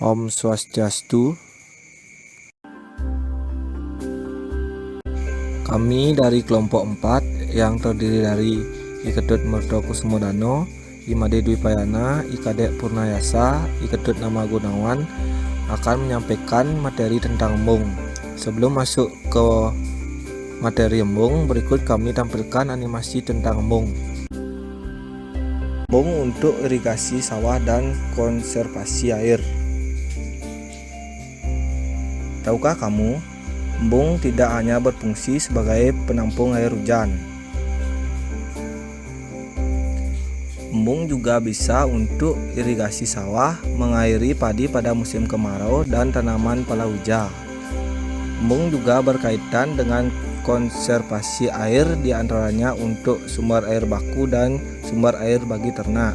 Om Swastiastu. Kami dari kelompok 4 yang terdiri dari I Ketut Mertokusumodano, I Made Dwi Payana, I Kadek Purnayasa, I Ketut Nama Gunawan akan menyampaikan materi tentang embung. Sebelum masuk ke materi embung, berikut kami tampilkan animasi tentang embung. Embung untuk irigasi sawah dan konservasi air. Tahukah kamu, embung tidak hanya berfungsi sebagai penampung air hujan. Embung juga bisa untuk irigasi sawah, mengairi padi pada musim kemarau dan tanaman palawija. Embung juga berkaitan dengan konservasi air, diantaranya untuk sumber air baku dan sumber air bagi ternak.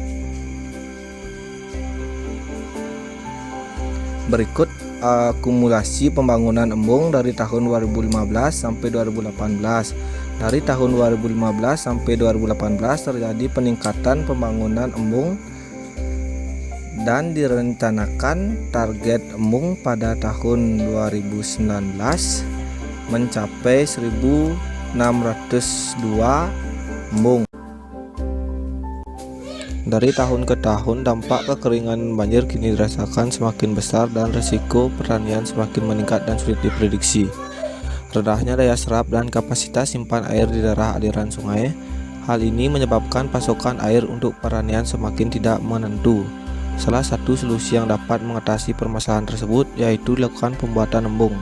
Berikut akumulasi pembangunan embung dari tahun 2015 sampai 2018. Dari tahun 2015 sampai 2018 terjadi peningkatan pembangunan embung dan direncanakan target embung pada tahun 2019 mencapai 1.602 embung. Dari tahun ke tahun, dampak kekeringan banjir kini dirasakan semakin besar dan risiko pertanian semakin meningkat dan sulit diprediksi. Rendahnya daya serap dan kapasitas simpan air di daerah aliran sungai. Hal ini menyebabkan pasokan air untuk pertanian semakin tidak menentu. Salah satu solusi yang dapat mengatasi permasalahan tersebut yaitu dilakukan pembuatan embung.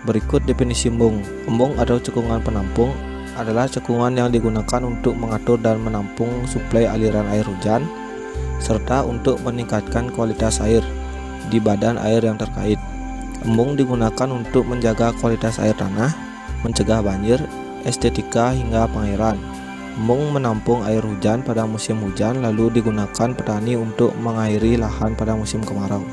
Berikut definisi embung. Embung atau cekungan penampung adalah cekungan yang digunakan untuk mengatur dan menampung suplai aliran air hujan serta untuk meningkatkan kualitas air di badan air yang terkait. Embung digunakan untuk menjaga kualitas air tanah, mencegah banjir, estetika hingga pengairan. Embung menampung air hujan pada musim hujan lalu digunakan petani untuk mengairi lahan pada musim kemarau.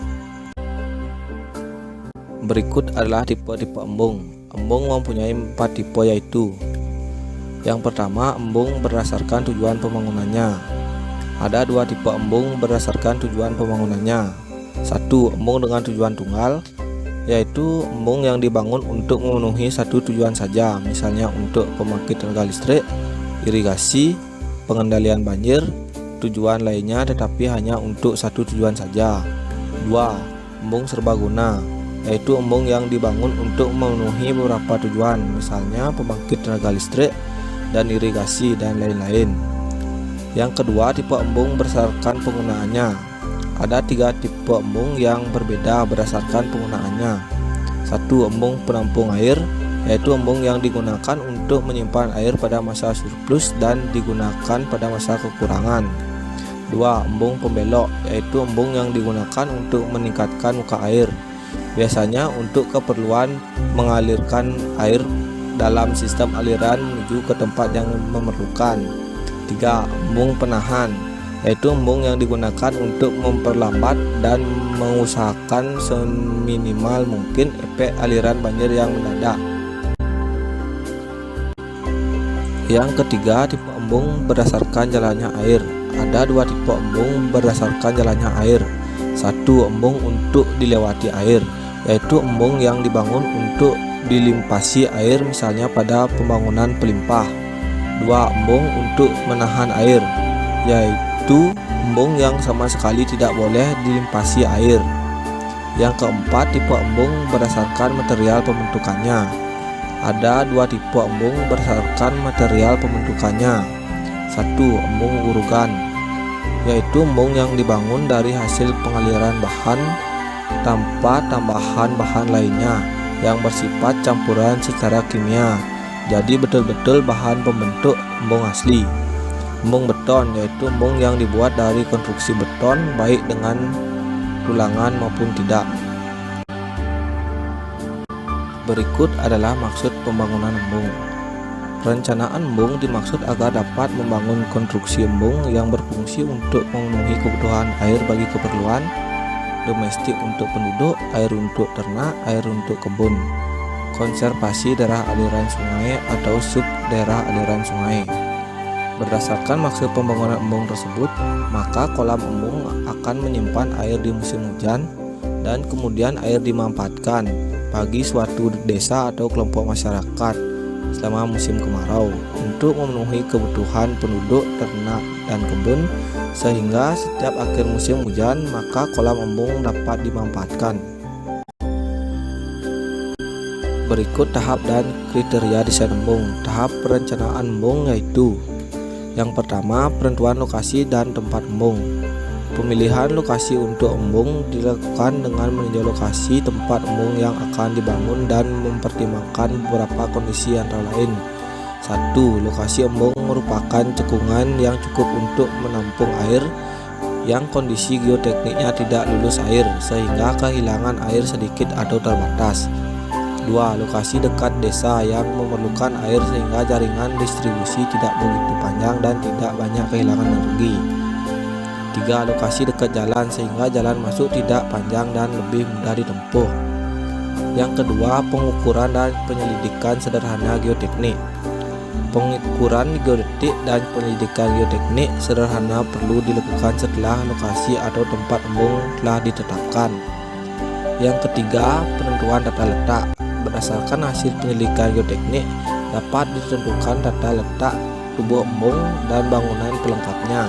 Berikut adalah tipe-tipe embung. Embung mempunyai 4 tipe yaitu: yang pertama, embung berdasarkan tujuan pembangunannya. Ada 2 tipe embung berdasarkan tujuan pembangunannya. 1. Embung dengan tujuan tunggal, yaitu embung yang dibangun untuk memenuhi satu tujuan saja, misalnya untuk pembangkit tenaga listrik, irigasi, pengendalian banjir. Tujuan lainnya tetapi hanya untuk satu tujuan saja. 2. Embung serbaguna, yaitu embung yang dibangun untuk memenuhi beberapa tujuan, misalnya pembangkit tenaga listrik dan irigasi dan lain-lain. Yang kedua, tipe embung berdasarkan penggunaannya. Ada 3 tipe embung yang berbeda berdasarkan penggunaannya. 1. Embung penampung air, yaitu embung yang digunakan untuk menyimpan air pada masa surplus dan digunakan pada masa kekurangan. 2. Embung pembelok, yaitu embung yang digunakan untuk meningkatkan muka air, biasanya untuk keperluan mengalirkan air dalam sistem aliran menuju ke tempat yang memerlukan. 3. Embung penahan, yaitu embung yang digunakan untuk memperlambat dan mengusahakan seminimal mungkin efek aliran banjir yang mendadak. Yang ketiga, tipe embung berdasarkan jalannya air. Ada 2 tipe embung berdasarkan jalannya air. 1. Embung untuk dilewati air, yaitu embung yang dibangun untuk dilimpasi air, misalnya pada pembangunan pelimpah. 2. Embung untuk menahan air, yaitu embung yang sama sekali tidak boleh dilimpasi air. Yang keempat, tipe embung berdasarkan material pembentukannya. Ada 2 tipe embung berdasarkan material pembentukannya. 1. Embung urugan, yaitu embung yang dibangun dari hasil pengaliran bahan tanpa tambahan bahan lainnya yang bersifat campuran secara kimia, jadi betul-betul bahan pembentuk embung asli. Embung beton, yaitu embung yang dibuat dari konstruksi beton baik dengan tulangan maupun tidak. Berikut adalah maksud pembangunan embung. Perencanaan embung dimaksud agar dapat membangun konstruksi embung yang berfungsi untuk memenuhi kebutuhan air bagi keperluan domestik untuk penduduk, air untuk ternak, air untuk kebun, konservasi daerah aliran sungai atau sub daerah aliran sungai. Berdasarkan maksud pembangunan embung tersebut, maka kolam embung akan menyimpan air di musim hujan, dan kemudian air dimanfaatkan bagi suatu desa atau kelompok masyarakat selama musim kemarau untuk memenuhi kebutuhan penduduk, ternak, dan kebun, sehingga setiap akhir musim hujan maka kolam embung dapat dimanfaatkan. Berikut tahap dan kriteria desain embung. Tahap perencanaan embung yaitu: yang pertama, penentuan lokasi dan tempat embung. Pemilihan lokasi untuk embung dilakukan dengan meninjau lokasi tempat embung yang akan dibangun dan mempertimbangkan beberapa kondisi antara lain. 1. Lokasi embung merupakan cekungan yang cukup untuk menampung air yang kondisi geotekniknya tidak lulus air sehingga kehilangan air sedikit atau terbatas. 2. Lokasi dekat desa yang memerlukan air sehingga jaringan distribusi tidak begitu panjang dan tidak banyak kehilangan energi. 3. Lokasi dekat jalan sehingga jalan masuk tidak panjang dan lebih mudah ditempuh. Yang kedua, pengukuran dan penyelidikan sederhana geoteknik. Pengukuran geodetik dan penyelidikan geoteknik sederhana perlu dilakukan setelah lokasi atau tempat embung telah ditetapkan. Yang ketiga, penentuan tata letak. Berdasarkan hasil penyelidikan geoteknik dapat ditentukan tata letak tubuh embung dan bangunan pelengkapnya.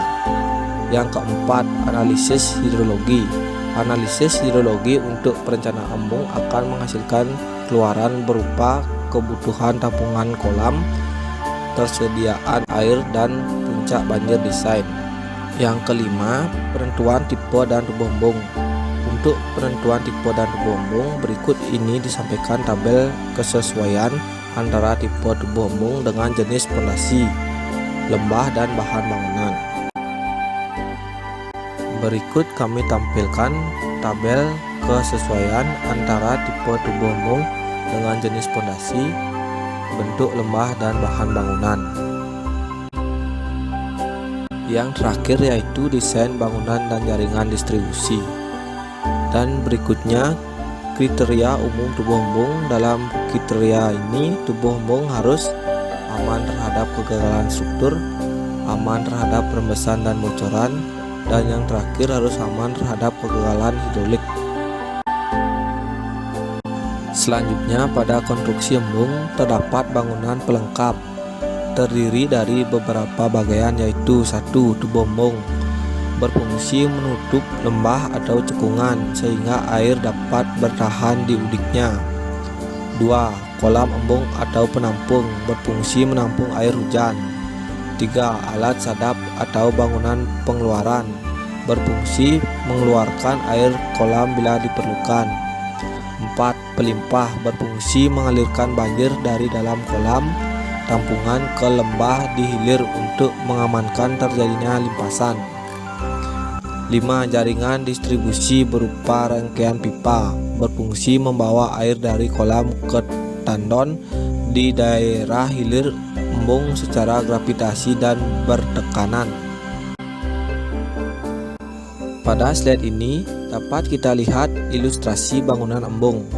Yang keempat, analisis hidrologi. Analisis hidrologi untuk perencanaan embung akan menghasilkan keluaran berupa kebutuhan tampungan kolam, tersediaan air, dan puncak banjir desain. Yang kelima, penentuan tipe dan tubuh embung. Untuk penentuan tipe dan tubuh embung, berikut ini disampaikan tabel kesesuaian antara tipe tubuh embung dengan jenis pondasi, lembah, dan bahan bangunan. Berikut kami tampilkan tabel kesesuaian antara tipe tubuh embung dengan jenis pondasi, bentuk lembah, dan bahan bangunan. Yang terakhir yaitu desain bangunan dan jaringan distribusi. Dan berikutnya kriteria umum tubuh embung. Dalam kriteria ini, tubuh embung harus aman terhadap kegagalan struktur, aman terhadap rembesan dan bocoran, dan yang terakhir harus aman terhadap kegagalan hidrolik. Selanjutnya, pada konstruksi embung terdapat bangunan pelengkap terdiri dari beberapa bagian yaitu: 1. Tubuh embung berfungsi menutup lembah atau cekungan sehingga air dapat bertahan di udiknya. 2. Kolam embung atau penampung berfungsi menampung air hujan. 3. Alat sadap atau bangunan pengeluaran berfungsi mengeluarkan air kolam bila diperlukan. 4. Pelimpah berfungsi mengalirkan banjir dari dalam kolam tampungan ke lembah di hilir untuk mengamankan terjadinya limpasan. 5. Jaringan distribusi berupa rangkaian pipa berfungsi membawa air dari kolam ke tandon di daerah hilir embung secara gravitasi dan bertekanan. Pada slide ini dapat kita lihat ilustrasi bangunan embung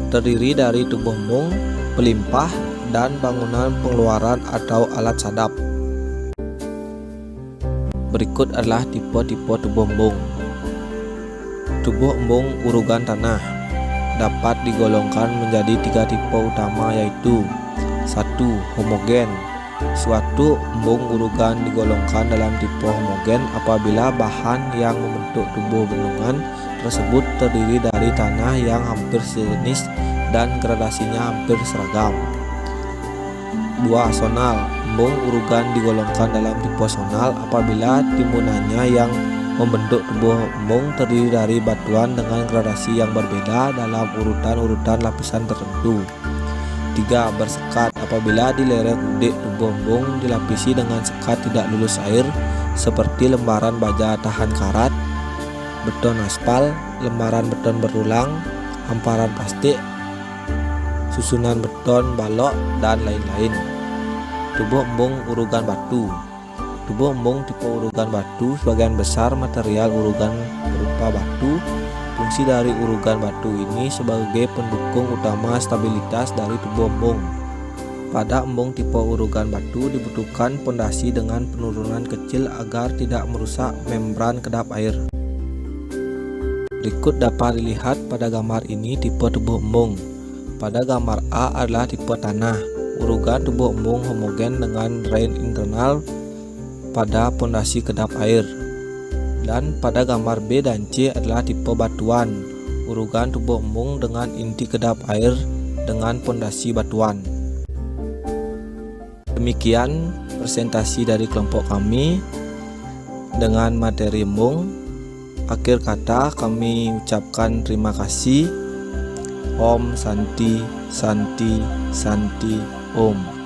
terdiri dari tubuh embung, pelimpah, dan bangunan pengeluaran atau alat sadap. Berikut adalah tipe-tipe tubuh embung. Tubuh embung urugan tanah dapat digolongkan menjadi 3 tipe utama yaitu: 1. Homogen. Suatu embung urugan digolongkan dalam tipe homogen apabila bahan yang membentuk tubuh bendungan tersebut terdiri dari tanah yang hampir sejenis dan gradasinya hampir seragam. 2. Sonal. Embung urugan digolongkan dalam tipe sonal apabila timbunannya yang membentuk tubuh embung terdiri dari batuan dengan gradasi yang berbeda dalam urutan-urutan lapisan tertentu. 3. Bersekat. Apabila di lereng udik tubuh embung dilapisi dengan sekat tidak lulus air seperti lembaran baja tahan karat, beton aspal, lembaran beton berulang, hamparan plastik, susunan beton balok, dan lain-lain. Tubuh embung urugan batu. Tubuh embung tipe urugan batu sebagian besar material urugan berupa batu. Fungsi dari urugan batu ini sebagai pendukung utama stabilitas dari tubuh embung. Pada embung tipe urugan batu dibutuhkan pondasi dengan penurunan kecil agar tidak merusak membran kedap air. Berikut dapat dilihat pada gambar ini tipe tubuh embung. Pada gambar A adalah tipe tanah. Urugan tubuh embung homogen dengan drain internal pada pondasi kedap air. Dan pada gambar B dan C adalah tipe batuan. Urugan tubuh embung dengan inti kedap air dengan pondasi batuan. Demikian presentasi dari kelompok kami dengan materi embung. Akhir kata kami ucapkan terima kasih. Om Santi Santi Santi Om.